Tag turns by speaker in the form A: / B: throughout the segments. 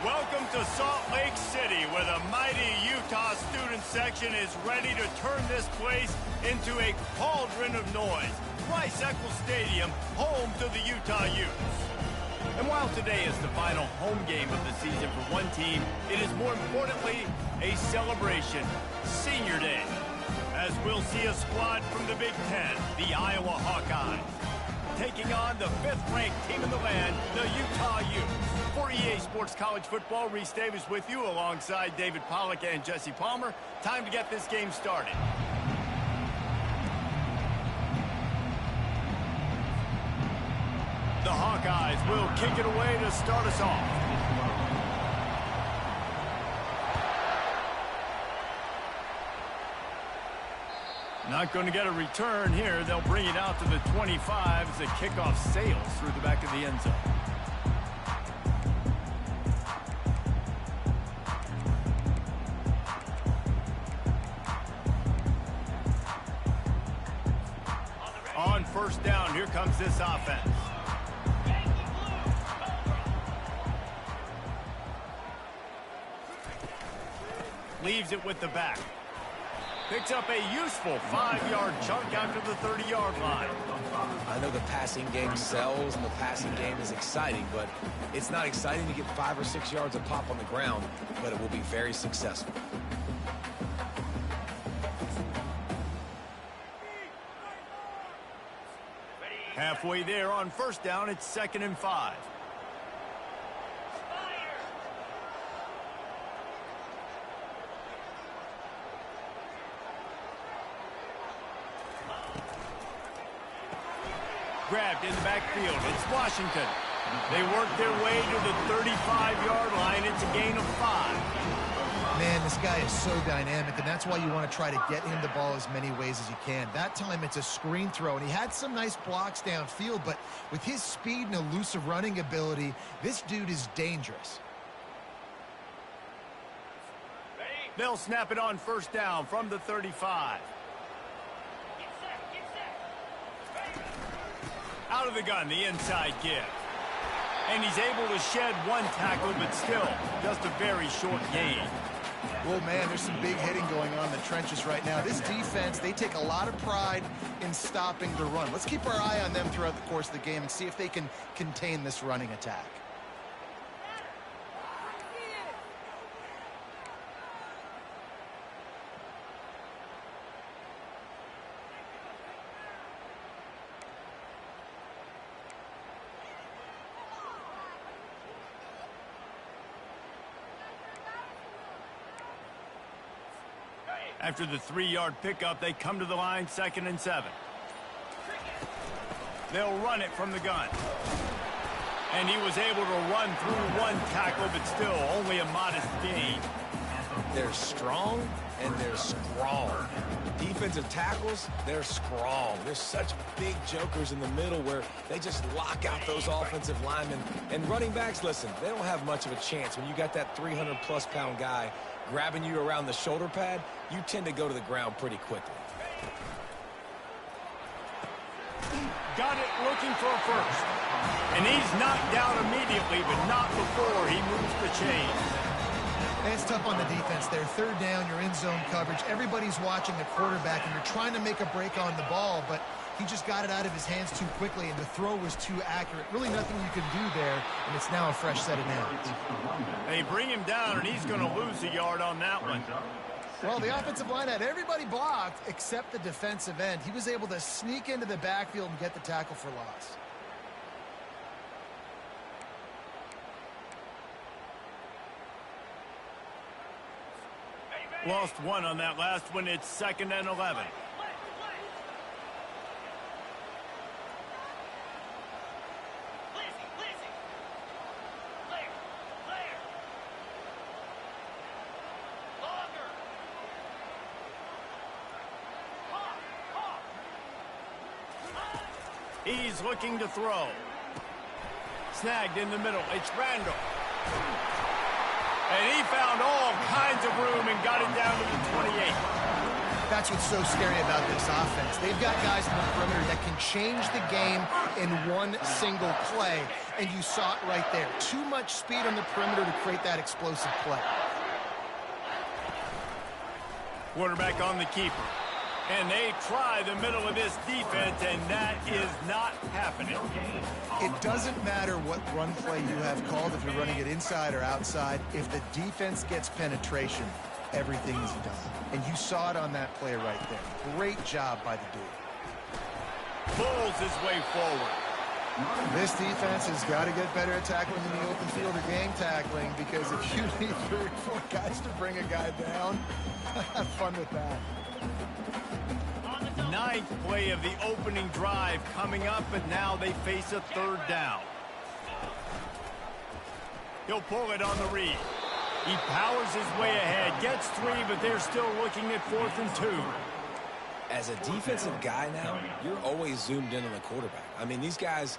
A: Welcome to Salt Lake City, where the mighty Utah student section is ready to turn this place into a cauldron of noise. Rice-Eccles Stadium, home to the Utah Utes. And while today is the final home game of the season for one team, it is more importantly a celebration, Senior Day, as we'll see a squad from the Big Ten, the Iowa Hawkeyes, taking on the 5th-ranked team in the land, the Utah Utes. For EA Sports College Football, Reese Davis with you alongside David Pollack and Jesse Palmer. Time to get this game started. The Hawkeyes will kick it away to start us off. Not going to get a return here. They'll bring it out to the 25 as the kickoff sails through the back of the end zone. On first down, here comes this offense. Leaves it with the back. Picks up a useful 5-yard chunk after the 30-yard line.
B: I know the passing game sells and the passing game is exciting, but it's not exciting to get 5 or 6 yards of pop on the ground, but it will be very successful.
A: Halfway there on first down, it's 2nd and 5. Grabbed in the backfield. It's Washington. They work their way to the 35-yard line. It's a gain of 5.
C: Man, this guy is so dynamic, and that's why you want to try to get him the ball as many ways as you can. That time, it's a screen throw, and he had some nice blocks downfield, but with his speed and elusive running ability, this dude is dangerous.
A: They'll snap it on first down from the 35. Out of the gun, the inside give. And he's able to shed one tackle, but still, just a very short gain.
C: Well, man, there's some big hitting going on in the trenches right now. This defense, they take a lot of pride in stopping the run. Let's keep our eye on them throughout the course of the game and see if they can contain this running attack.
A: After the 3-yard pickup, they come to the line, 2nd and 7. They'll run it from the gun. And he was able to run through one tackle, but still only a modest gain.
B: They're strong and they're strong. Defensive tackles, they're strong. There's such big jokers in the middle where they just lock out those offensive linemen. And running backs, listen, they don't have much of a chance. When you got that 300-plus pound guy grabbing you around the shoulder pad, you tend to go to the ground pretty quickly.
A: Got it looking for a first. And he's knocked down immediately, but not before he moves the chains.
C: And it's tough on the defense there. 3rd down, you're in zone coverage. Everybody's watching the quarterback, and you're trying to make a break on the ball, but he just got it out of his hands too quickly, and the throw was too accurate. Really nothing you can do there, and it's now a fresh set of downs.
A: They bring him down, and he's going to lose a yard on that one.
C: Well, the offensive line had everybody blocked except the defensive end. He was able to sneak into the backfield and get the tackle for loss.
A: Lost one on that last one. It's 2nd and 11. He's looking to throw. Snagged in the middle. It's Randall. And he found all kinds of room and got it down to the 28.
C: That's what's so scary about this offense. They've got guys in the perimeter that can change the game in one single play, and you saw it right there. Too much speed on the perimeter to create that explosive play.
A: Quarterback on the keeper. And they try the middle of this defense, and that is not happening.
C: It doesn't matter what run play you have called, if you're running it inside or outside. If the defense gets penetration, everything is done. And you saw it on that play right there. Great job by the dude.
A: Pulls his way forward.
C: This defense has got to get better at tackling in the open field or game tackling, because if you need 3 or 4 guys to bring a guy down, have fun with that.
A: 9th play of the opening drive coming up, and now they face a 3rd down. He'll pull it on the read. He powers his way ahead, gets 3, but they're still looking at 4th and 2.
B: As a defensive guy now, you're always zoomed in on the quarterback. I mean, these guys,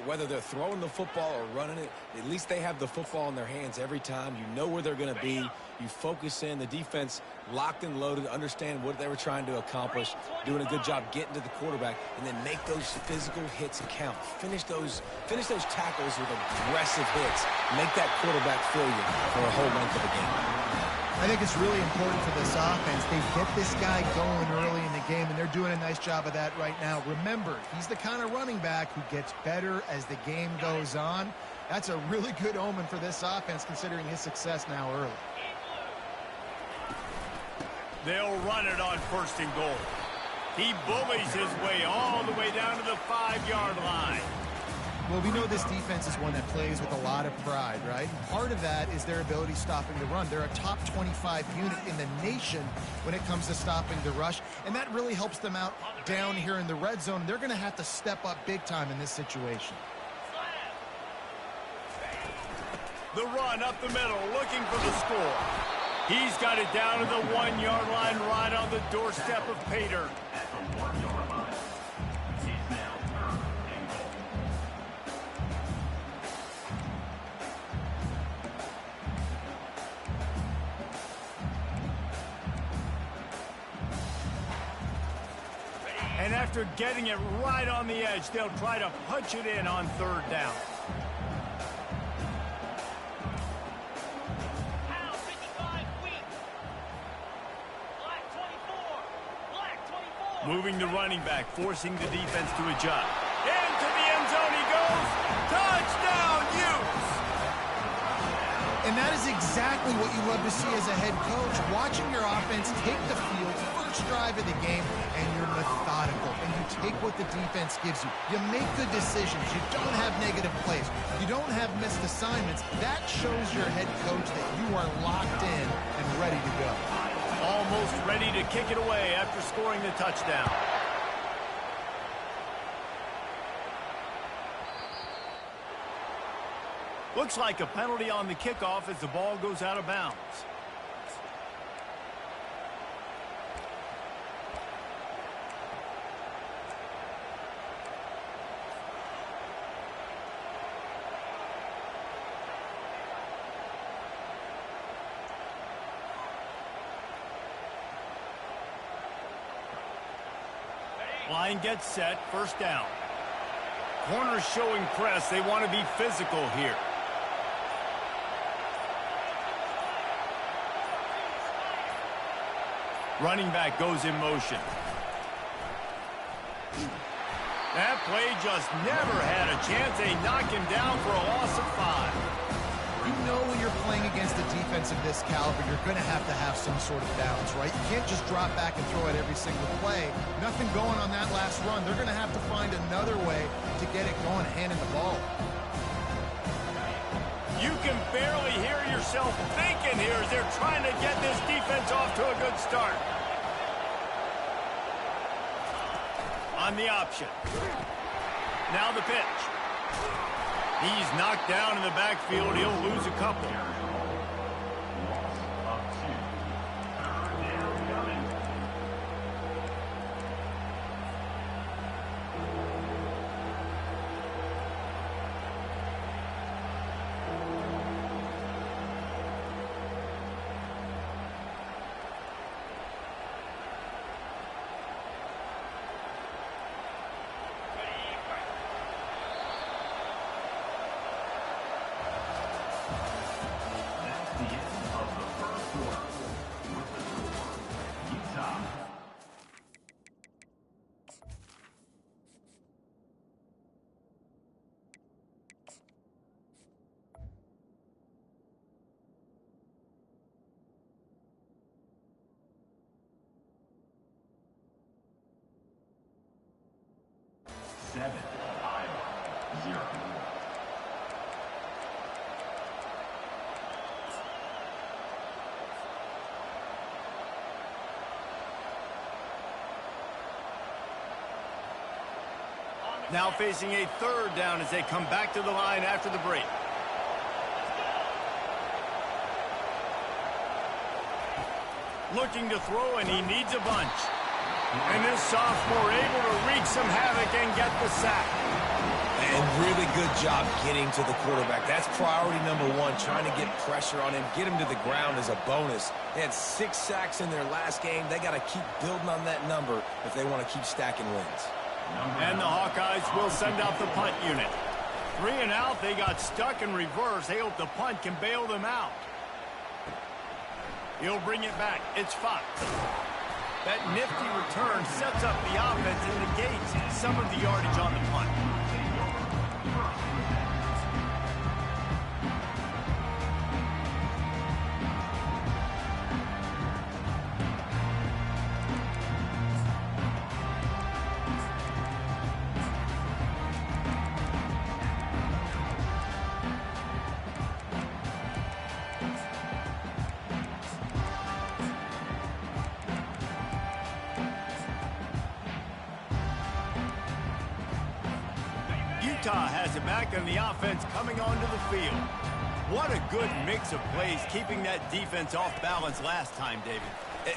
B: whether they're throwing the football or running it, at least they have the football in their hands every time. You know where they're going to be. You focus in. The defense locked and loaded, understand what they were trying to accomplish, doing a good job getting to the quarterback, and then make those physical hits count. Finish those tackles with aggressive hits. Make that quarterback feel you for a whole length of the game.
C: I think it's really important for this offense. They get this guy going early in the game, and they're doing a nice job of that right now. Remember, he's the kind of running back who gets better as the game goes on. That's a really good omen for this offense, considering his success now early.
A: They'll run it on 1st and goal. He bullies his way all the way down to the 5-yard line.
C: Well, we know this defense is one that plays with a lot of pride, right? And part of that is their ability stopping the run. They're a top 25 unit in the nation when it comes to stopping the rush, and that really helps them out down here in the red zone. They're going to have to step up big time in this situation.
A: The run up the middle, looking for the score. He's got it down to the 1-yard line, right on the doorstep of Pater. And after getting it right on the edge, they'll try to punch it in on 3rd down. Moving the running back, forcing the defense to adjust. Into the end zone he goes. Touchdown, Utes!
C: And that is exactly what you love to see as a head coach. Watching your offense take the field, first drive of the game, and you're methodical. And you take what the defense gives you. You make good decisions. You don't have negative plays. You don't have missed assignments. That shows your head coach that you are locked in and ready to go.
A: Almost ready to kick it away after scoring the touchdown. Looks like a penalty on the kickoff as the ball goes out of bounds. Line gets set, 1st down. Corners showing press. They want to be physical here. Running back goes in motion. That play just never had a chance. They knock him down for a loss of 5.
C: You know when you're playing against a defense of this caliber, you're going to have some sort of balance, right? You can't just drop back and throw it every single play. Nothing going on that last run. They're going to have to find another way to get it going, handing the ball.
A: You can barely hear yourself thinking here as they're trying to get this defense off to a good start. On the option. Now the pitch. He's knocked down in the backfield. He'll lose a couple. Now facing a third down as they come back to the line after the break. Looking to throw, and he needs a bunch. And this sophomore able to wreak some havoc and get the sack.
B: And really good job getting to the quarterback. That's priority number one, trying to get pressure on him. Get him to the ground as a bonus. They had 6 sacks in their last game. They got to keep building on that number if they want to keep stacking wins.
A: And the Hawkeyes will send out the punt unit. 3 and out, they got stuck in reverse. They hope the punt can bail them out. He'll bring it back. It's Fox. That nifty return sets up the offense and negates some of the yardage on the punt. Utah has it back, and the offense coming onto the field. What a good mix of plays, keeping that defense off balance last time, David.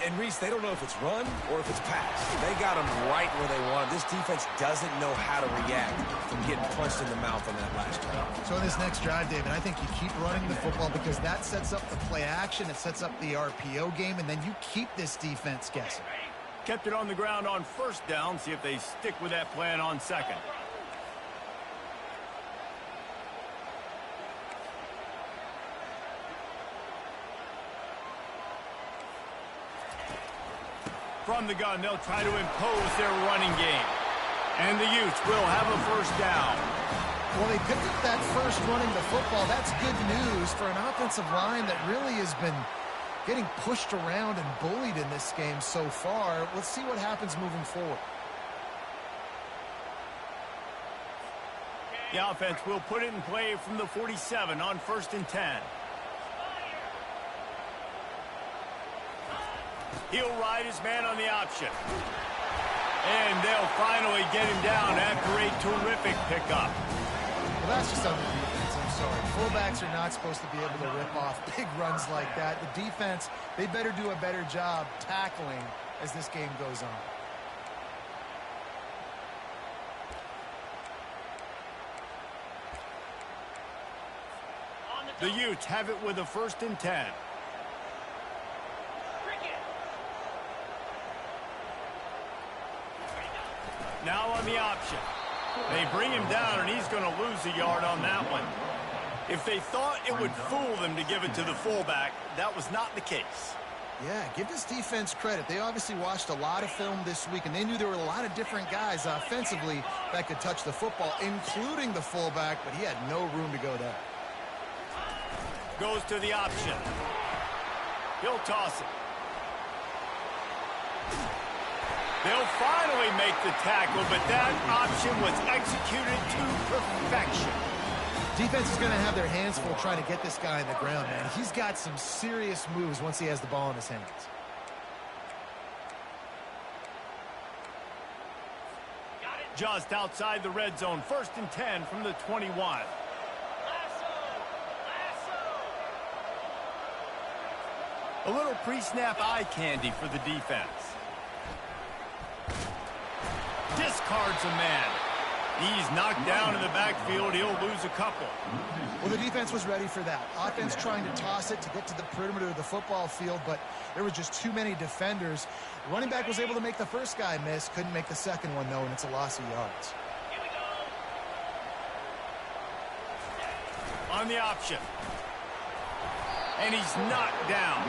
B: And Reese, they don't know if it's run or if it's pass. They got them right where they want. This defense doesn't know how to react from getting punched in the mouth on that last drive.
C: So in this next drive, David, I think you keep running the football because that sets up the play action. It sets up the RPO game, and then you keep this defense guessing.
A: Kept it on the ground on first down. See if they stick with that plan on second. From the gun, they'll try to impose their running game. And the Utes will have a first down.
C: Well, they picked up that first running the football. That's good news for an offensive line that really has been getting pushed around and bullied in this game so far. Let's see what happens moving forward.
A: The offense will put it in play from the 47 on 1st and 10. He'll ride his man on the option. And they'll finally get him down after a terrific pickup.
C: Well, that's just on the defense. I'm sorry. Fullbacks are not supposed to be able to rip off big runs like that. The defense, they better do a better job tackling as this game goes on.
A: The Utes have it with a 1st and 10. Now on the option. They bring him down, and he's going to lose a yard on that one. If they thought it would fool them to give it to the fullback, that was not the case.
C: Yeah, give this defense credit. They obviously watched a lot of film this week, and they knew there were a lot of different guys offensively that could touch the football, including the fullback, but he had no room to go there.
A: Goes to the option. He'll toss it. They'll finally make the tackle, but that option was executed to perfection.
C: Defense is going to have their hands full trying to get this guy on the ground, man. He's got some serious moves once he has the ball in his hands.
A: Just outside the red zone, 1st and 10 from the 21. A little pre-snap eye candy for the defense. Discards a man. He's knocked down in the backfield. He'll lose a couple.
C: Well, the defense was ready for that. Offense trying to toss it to get to the perimeter of the football field, but there were just too many defenders. The running back was able to make the first guy miss, couldn't make the second one, though, and it's a loss of yards.
A: On the option. And he's knocked down.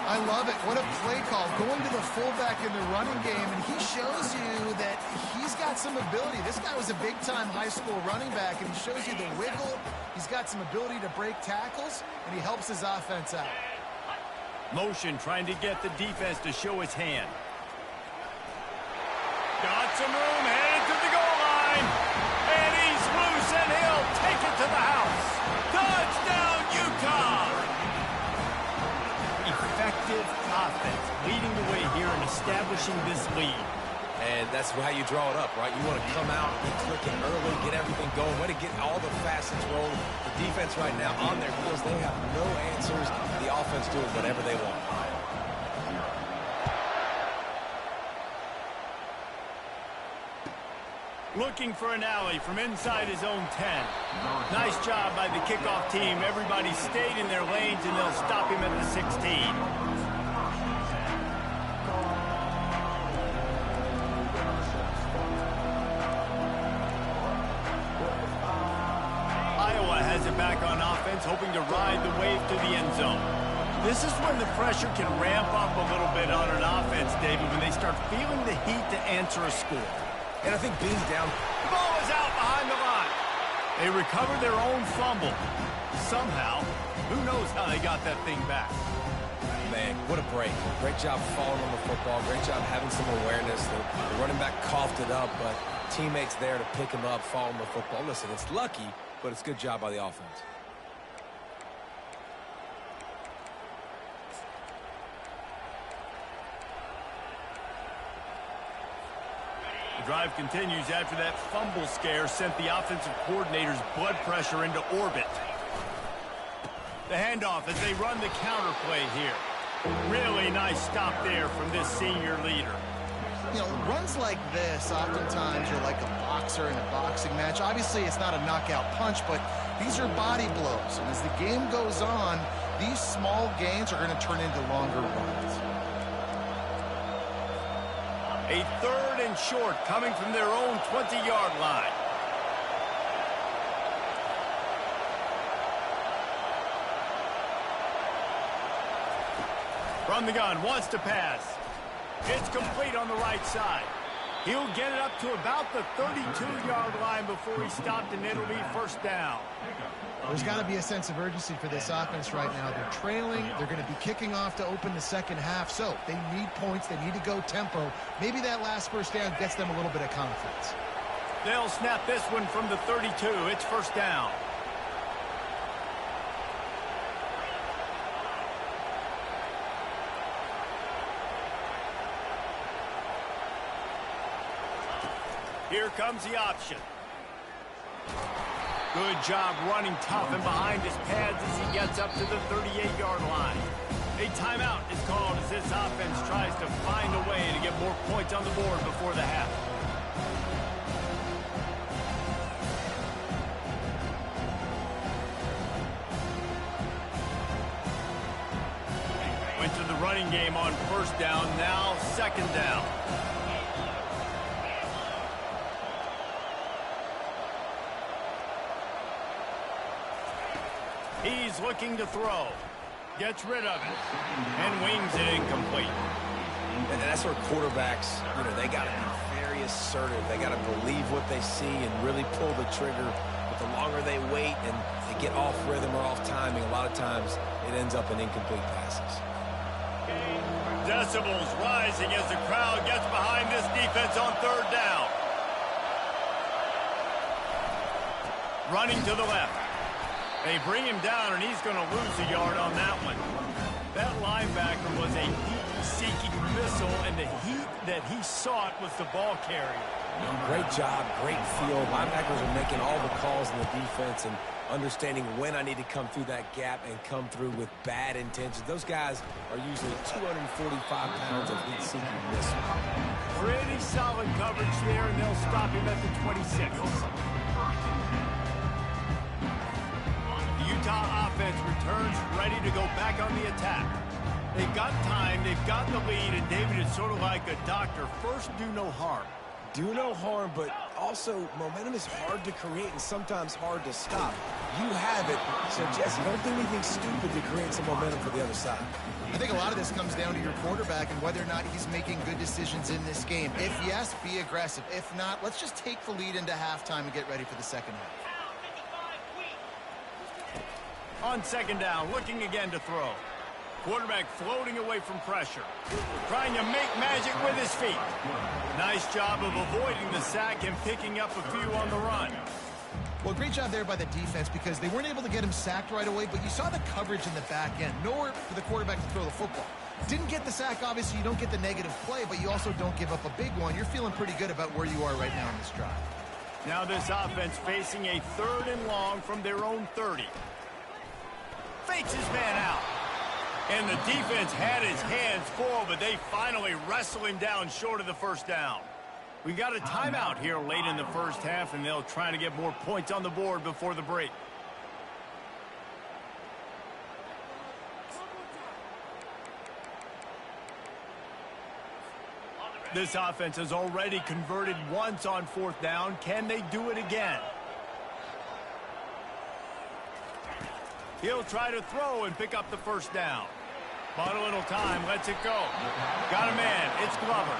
C: I love it. What a play call. Going to the fullback in the running game, and he shows you that he's got some ability. This guy was a big-time high school running back, and he shows you the wiggle. He's got some ability to break tackles, and he helps his offense out.
A: Motion trying to get the defense to show his hand. Got some room, headed to the goal line. And he's loose, and he'll take it to the house. Touchdown, Utah! Effective offense leading the way here and establishing this lead.
B: And that's how you draw it up, right? You want to come out, get clicking early, get everything going, way to get all the facets rolling. The defense right now on their heels, they have no answers. The offense doing whatever they want.
A: Looking for an alley from inside his own 10. Nice job by the kickoff team. Everybody stayed in their lanes, and they'll stop him at the 16. Back on offense, hoping to ride the wave to the end zone. This is when the pressure can ramp up a little bit on an offense, David, when they start feeling the heat to answer a score.
B: And I think being down.
A: The ball is out behind the line. They recovered their own fumble. Somehow, who knows how they got that thing back.
B: Man, what a break. Great job falling on the football. Great job having some awareness. The running back coughed it up, but teammates there to pick him up, fall on the football. Listen, it's lucky, but it's a good job by the offense.
A: The drive continues after that fumble scare sent the offensive coordinator's blood pressure into orbit. The handoff as they run the counter play here. Really nice stop there from this senior leader.
C: You know, runs like this oftentimes are like a boxer in a boxing match. Obviously, it's not a knockout punch, but these are body blows. And as the game goes on, these small gains are going to turn into longer runs.
A: A 3rd and short coming from their own 20-yard line. From the gun, wants to pass. It's complete on the right side. He'll get it up to about the 32-yard line before he stopped, and it'll be first down.
C: There's got to be a sense of urgency for this offense right now. They're trailing. They're going to be kicking off to open the second half, so they need points. They need to go tempo. Maybe that last first down gets them a little bit of confidence.
A: They'll snap this one from the 32. It's first down. Here comes the option. Good job running tough and behind his pads as he gets up to the 38-yard line. A timeout is called as this offense tries to find a way to get more points on the board before the half. Went to the running game on first down, now second down. He's looking to throw. Gets rid of it. And wings it incomplete.
B: And that's where quarterbacks, you know, they got to be very assertive. They got to believe what they see and really pull the trigger. But the longer they wait and they get off rhythm or off timing, a lot of times it ends up in incomplete passes.
A: Decibels rising as the crowd gets behind this defense on third down. Running to the left. They bring him down, and he's going to lose a yard on that one. That linebacker was a heat-seeking missile, and the heat that he sought was the ball carrier.
B: Great job, great feel. Linebackers are making all the calls in the defense and understanding when I need to come through that gap and come through with bad intentions. Those guys are usually 245 pounds of heat-seeking missiles.
A: Pretty solid coverage there, and they'll stop him at the 26. Utah offense returns ready to go back on the attack. They've got time, they've got the lead, and David is sort of like a doctor. First, do no harm.
B: Do no harm, but also momentum is hard to create and sometimes hard to stop. You have it, so Jesse, don't do anything stupid to create some momentum for the other side.
C: I think a lot of this comes down to your quarterback and whether or not he's making good decisions in this game. If yes, be aggressive. If not, let's just take the lead into halftime and get ready for the second half.
A: On second down, looking again to throw. Quarterback floating away from pressure. Trying to make magic with his feet. Nice job of avoiding the sack and picking up a few on the run.
C: Well, great job there by the defense because they weren't able to get him sacked right away, but you saw the coverage in the back end. Nowhere for the quarterback to throw the football. Didn't get the sack, obviously. You don't get the negative play, but you also don't give up a big one. You're feeling pretty good about where you are right now in this drive.
A: Now this offense facing a 3rd and long from their own 30. Fakes his man out. And the defense had his hands full, but they finally wrestle him down short of the first down. We got a timeout here late in the first half, and they'll try to get more points on the board before the break. This offense has already converted once on 4th down. Can they do it again? He'll try to throw and pick up the first down. Bought a little time, lets it go. Got a man, it's Glover.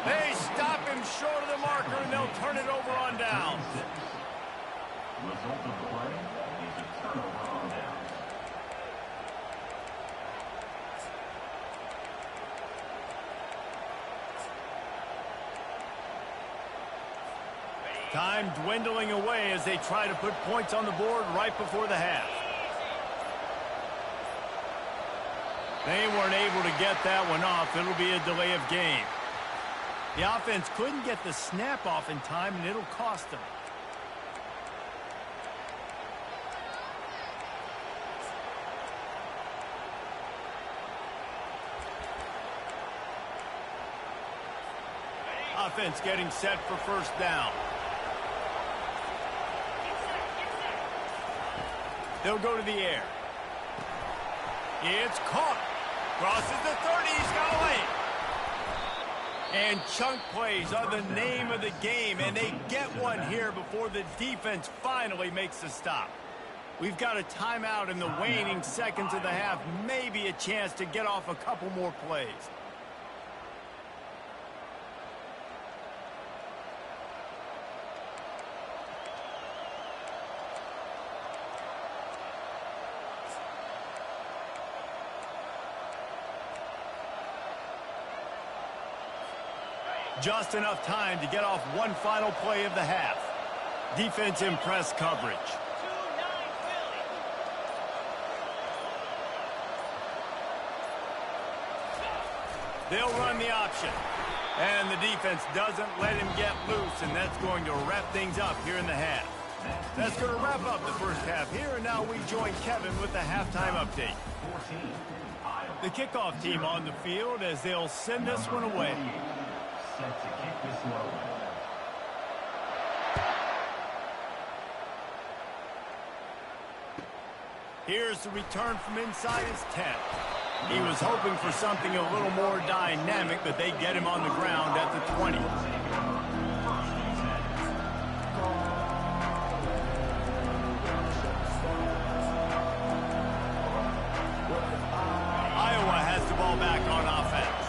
A: They stop him short of the marker, and they'll turn it over on downs.
D: Result of the play is a turnover on downs.
A: Time dwindling away as they try to put points on the board right before the half. They weren't able to get that one off. It'll be a delay of game. The offense couldn't get the snap off in time, and it'll cost them. Offense getting set for first down. They'll go to the air. It's caught. Crosses the 30. He's got away. And chunk plays are the name of the game, and they get one here before the defense finally makes the stop. We've got a timeout in the waning seconds of the half. Maybe a chance to get off a couple more plays. Just enough time to get off one final play of the half. Defense in press coverage. They'll run the option. And the defense doesn't let him get loose, and that's going to wrap things up here in the half. That's going to wrap up the first half here, and now we join Kevin with the halftime update. The kickoff team on the field as they'll send this one away.
D: Set to kick this one away.
A: Here's the return from inside his 10. He was hoping for something a little more dynamic, but they get him on the ground at the 20. Iowa has the ball back on offense.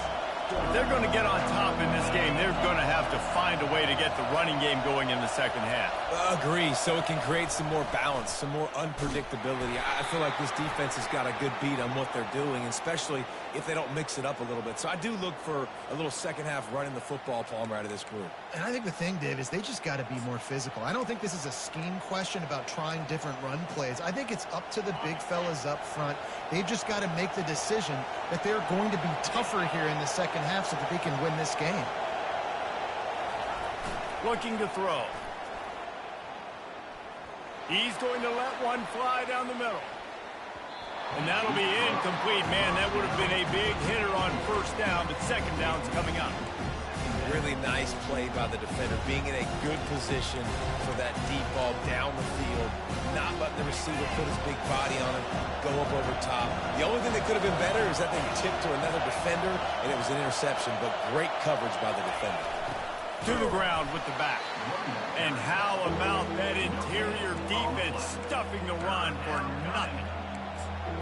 A: If they're going to get on top in this game, they're going to have to find a way to get the running game going in the second half.
B: Agree, so it can create some more balance, some more unpredictability. I feel like this defense has got a good beat on what they're doing, especially if they don't mix it up a little bit. So I do look for a little second half running the football, Palmer, out of this group.
C: And I think the thing, Dave, is they just got to be more physical. I don't think this is a scheme question about trying different run plays. I think it's up to the big fellas up front. They've just got to make the decision that they're going to be tougher here in the second half so that they can win this game.
A: Looking to throw. He's going to let one fly down the middle. And that'll be incomplete. Man, that would have been a big hitter on first down, but second down's coming up.
B: Really nice play by the defender, being in a good position for that deep ball down the field, not letting the receiver put his big body on him, go up over top. The only thing that could have been better is that they tipped to another defender, and it was an interception, but great coverage by the defender.
A: To the ground with the back. And how about that interior defense stuffing the run for nothing?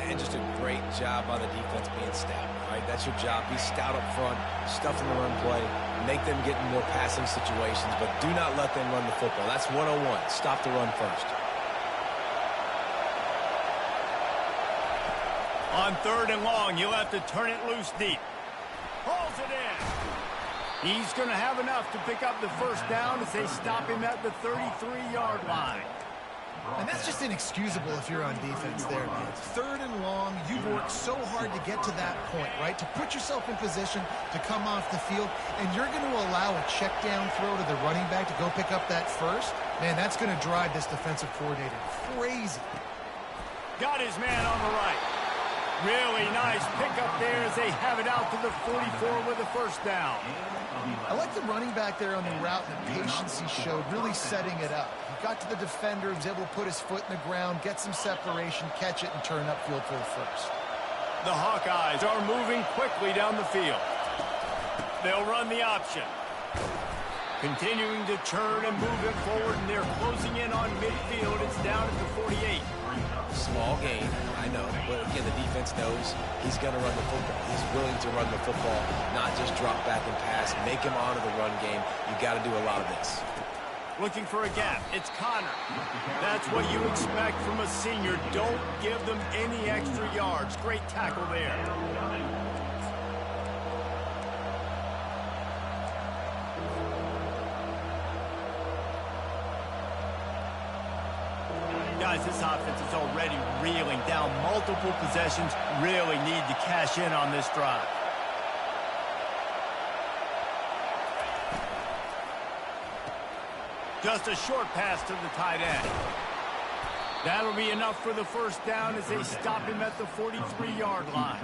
B: And just a great job by the defense being stout, right? That's your job. Be stout up front, stuff in the run play, make them get in more passing situations, but do not let them run the football. That's 101. Stop the run first.
A: On third and long, you'll have to turn it loose deep. Pulls it in. He's going to have enough to pick up the first down as they stop him at the 33-yard line.
C: And that's just inexcusable if you're on defense there, man. 3rd and long, you've worked so hard to get to that point, right? To put yourself in position to come off the field, and you're going to allow a check down throw to the running back to go pick up that first? Man, that's going to drive this defensive coordinator crazy.
A: Got his man on the right. Really nice pickup there as they have it out to the 44 with a first down.
C: I like the running back there on the route and the patience he showed, really setting it up. He got to the defender, he was able to put his foot in the ground, get some separation, catch it, and turn upfield for the first.
A: The Hawkeyes are moving quickly down the field. They'll run the option. Continuing to turn and move it forward, and they're closing in on midfield. It's down at the 48.
B: Small gain, I know. But again, the defense knows he's going to run the football. He's willing to run the football, not just drop back and pass. Make him honor the run game. You got to do a lot of this.
A: Looking for a gap. It's Connor. That's what you expect from a senior. Don't give them any extra yards. Great tackle there. Guys, this offense is already reeling down multiple possessions. Really need to cash in on this drive. Just a short pass to the tight end. That'll be enough for the first down as they stop him at the 43-yard line.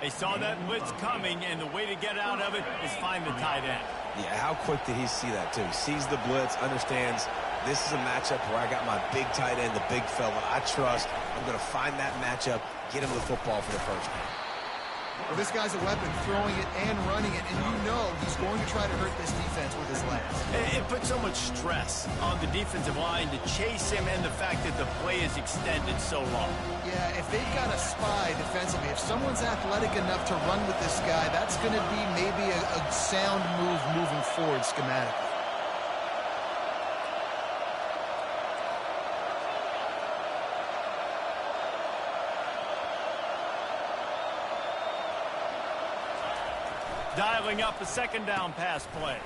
A: They saw that blitz coming, and the way to get out of it is find the tight end.
B: Yeah, how quick did he see that, too? Sees the blitz, understands this is a matchup where I got my big tight end, the big fella I trust. I'm going to find that matchup, get him the football for the first down.
C: Well, this guy's a weapon, throwing it and running it, and you know he's going to try to hurt this defense with his legs.
A: It puts so much stress on the defensive line to chase him, and the fact that the play is extended so long.
C: Yeah, if they've got a spy defensively, if someone's athletic enough to run with this guy, that's going to be maybe a sound move moving forward schematically.
A: Dialing up a second down pass play.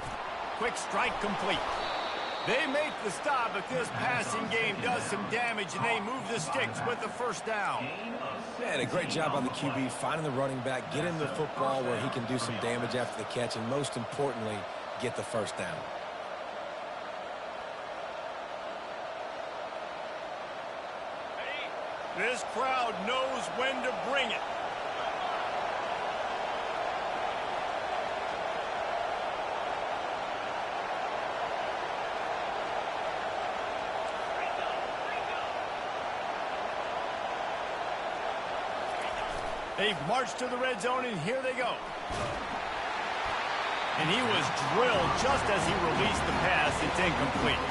A: Quick strike complete. They make the stop, but this passing game does some damage, and they move the sticks with the first down.
B: Man, a great job on the QB, finding the running back, get him the football where he can do some damage after the catch, and most importantly, get the first down.
A: This crowd knows when to bring it. They've marched to the red zone, and here they go. And he was drilled just as he released the pass. It's incomplete.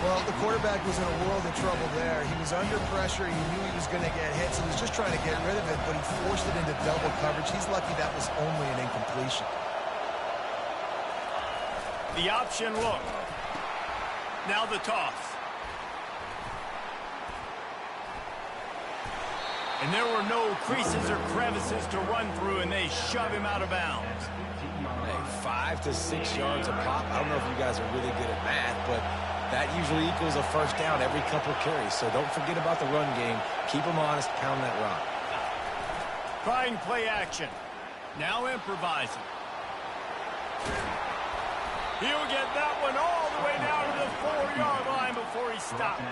C: Well, the quarterback was in a world of trouble there. He was under pressure. He knew he was going to get hit, so he was just trying to get rid of it, but he forced it into double coverage. He's lucky that was only an incompletion.
A: The option look. Now the toss. And there were no creases or crevices to run through, and they shove him out of bounds.
B: Hey, 5 to 6 yards a pop. I don't know if you guys are really good at math, but that usually equals a first down every couple carries. So don't forget about the run game. Keep them honest, pound that rock.
A: Trying play action. Now improvising. He'll get that one all the way down to the 4-yard line before he stopped.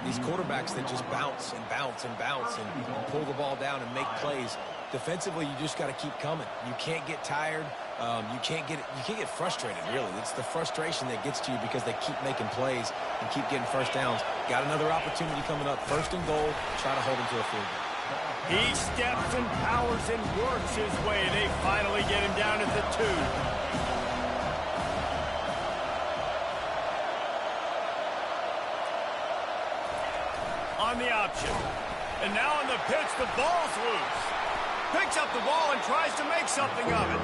B: These quarterbacks that just bounce and bounce and bounce and pull the ball down and make plays. Defensively, you just got to keep coming. You can't get tired. You can't get frustrated, really. It's the frustration that gets to you because they keep making plays and keep getting first downs. Got another opportunity coming up. First and goal. Try to hold him to a field goal.
A: He steps and powers and works his way. They finally get him down at the 2. On the option. And now on the pitch, the ball's loose. Picks up the ball and tries to make something of it.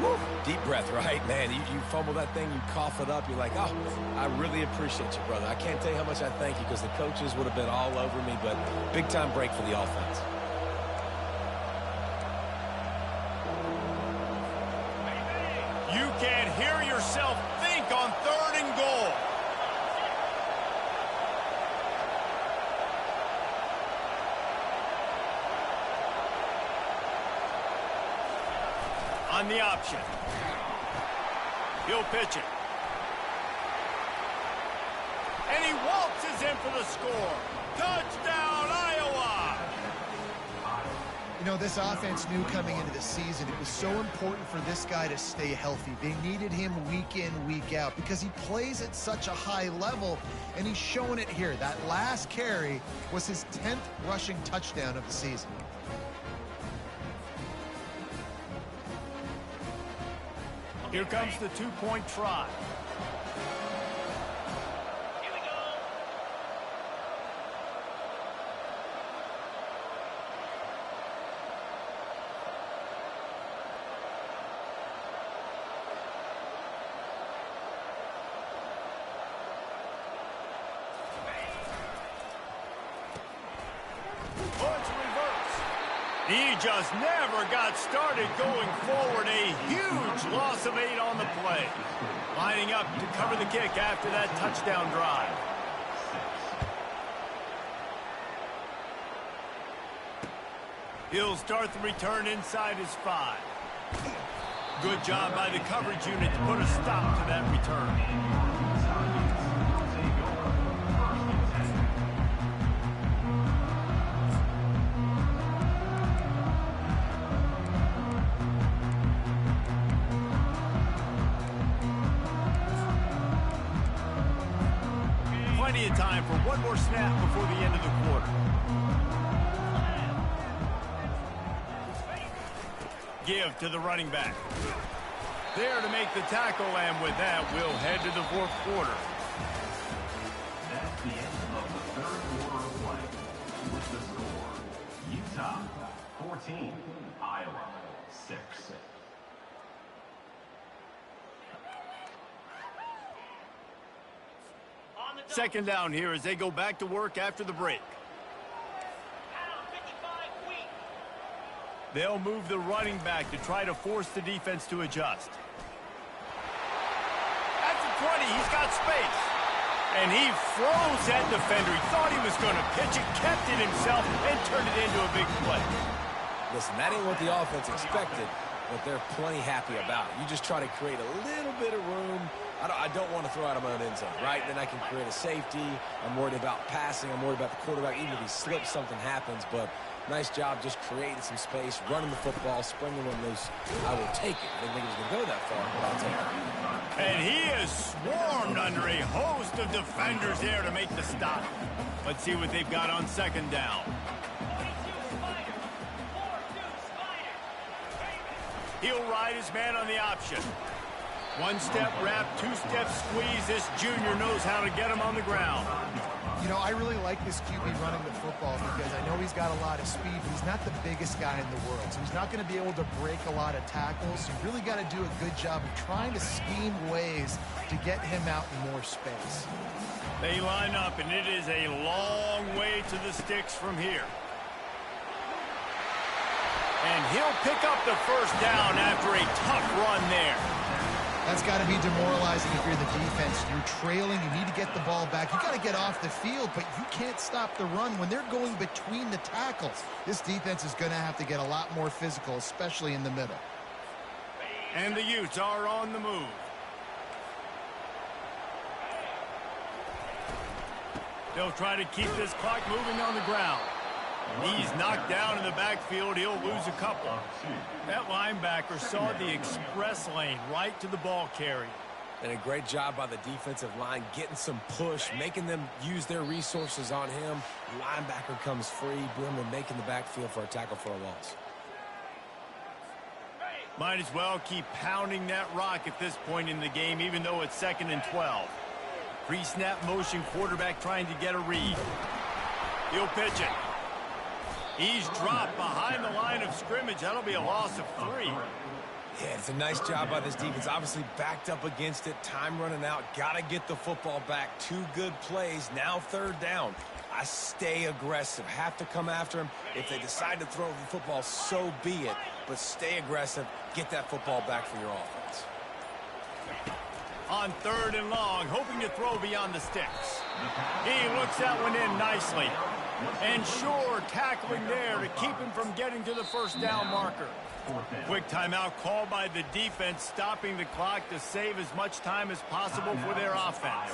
B: Woo. Deep breath, right? Man, you fumble that thing, you cough it up, you're like, oh, I really appreciate you, brother. I can't tell you how much I thank you because the coaches would have been all over me, but big-time break for the offense.
A: You can't hear yourself think on 3rd and goal. on the option. He'll pitch it. And he waltzes in for the score. Touchdown, Iowa!
C: You know, this offense knew coming into the season it was so important for this guy to stay healthy. They needed him week in, week out because he plays at such a high level, and he's showing it here. That last carry was his 10th rushing touchdown of the season.
A: Here comes the two-point try. He just never got started going forward. A huge loss of 8 on the play. Lining up to cover the kick after that touchdown drive. He'll start the return inside his 5. Good job by the coverage unit to put a stop to that return. Plenty of time for one more snap before the end of the quarter. Give to the running back. There to make the tackle, and with that, we'll head to the fourth quarter.
D: That's the end of the third quarter of play. With the score, Utah 14, Iowa 6.
A: Second down here as they go back to work after the break. They'll move the running back to try to force the defense to adjust. At the 20, he's got space. And he froze that defender. He thought he was going to pitch it, kept it himself, and turned it into a big play.
B: Listen, that ain't what the offense expected, but they're plenty happy about it. You just try to create a little bit of room. I don't want to throw out of my own end zone, right? Then I can create a safety. I'm worried about passing. I'm worried about the quarterback. Even if he slips, something happens. But nice job just creating some space, running the football, springing one loose. I will take it. I didn't think he was going to go that far, but I'll take it.
A: And he is swarmed under a host of defenders there to make the stop. Let's see what they've got on second down. He'll ride his man on the option. One-step wrap, two-step squeeze. This junior knows how to get him on the ground.
C: You know, I really like this QB running the football because I know he's got a lot of speed. He's not the biggest guy in the world, so he's not going to be able to break a lot of tackles. You really got to do a good job of trying to scheme ways to get him out in more space.
A: They line up, and it is a long way to the sticks from here. And he'll pick up the first down after a tough run there.
C: That's got to be demoralizing if you're the defense. You're trailing. You need to get the ball back. You got to get off the field, but you can't stop the run when they're going between the tackles. This defense is going to have to get a lot more physical, especially in the middle.
A: And the Utes are on the move. They'll try to keep this clock moving on the ground. He's knocked down in the backfield. He'll lose a couple. That linebacker saw the express lane right to the ball carrier.
B: And a great job by the defensive line getting some push, making them use their resources on him. Linebacker comes free, boom, and making the backfield for a tackle for a loss.
A: Might as well keep pounding that rock at this point in the game, even though it's 2nd and 12. Pre-snap motion quarterback trying to get a read. He'll pitch it. He's dropped behind the line of scrimmage. That'll be a loss of 3.
B: Yeah, it's a nice job by this defense. Obviously backed up against it. Time running out. Got to get the football back. 2 good plays. Now 3rd down. I stay aggressive. Have to come after him. If they decide to throw the football, so be it. But stay aggressive. Get that football back for your offense.
A: On 3rd and long, hoping to throw beyond the sticks. He looks that one in nicely. And sure, tackling there to keep him from getting to the first down marker. Quick timeout called by the defense, stopping the clock to save as much time as possible for their offense.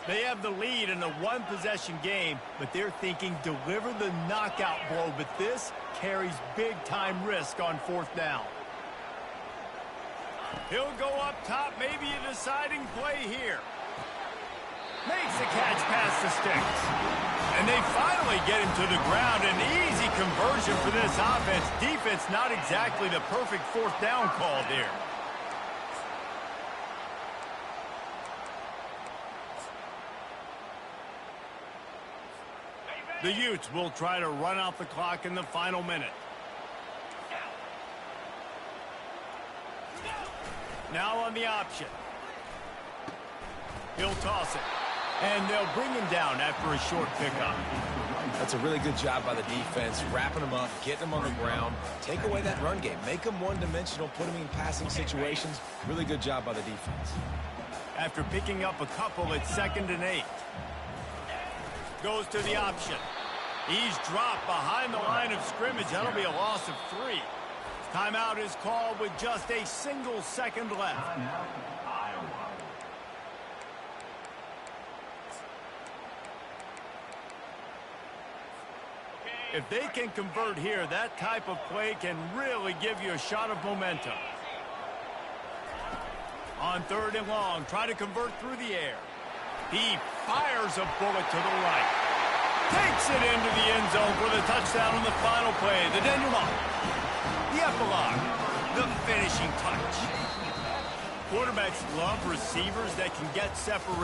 A: They have the lead in a one-possession game, but they're thinking deliver the knockout blow, but this carries big-time risk on fourth down. He'll go up top, maybe a deciding play here. Makes the catch past the sticks. And they finally get him to the ground. An easy conversion for this offense. Defense not exactly the perfect fourth down call here. The Utes will try to run out the clock in the final minute. Now on the option. He'll toss it. And they'll bring him down after a short pickup.
B: That's a really good job by the defense, wrapping them up, getting them on the ground. Take away that run game. Make them one-dimensional, put them in passing situations. Really good job by the defense.
A: After picking up a couple, it's 2nd and 8. Goes to the option. He's dropped behind the line of scrimmage. That'll be a loss of 3. Timeout is called with just a single second left. If they can convert here, that type of play can really give you a shot of momentum. On 3rd and long, try to convert through the air. He fires a bullet to the right. Takes it into the end zone for the touchdown on the final play. The denouement. The epilogue. The finishing touch. Quarterbacks love receivers that can get separation.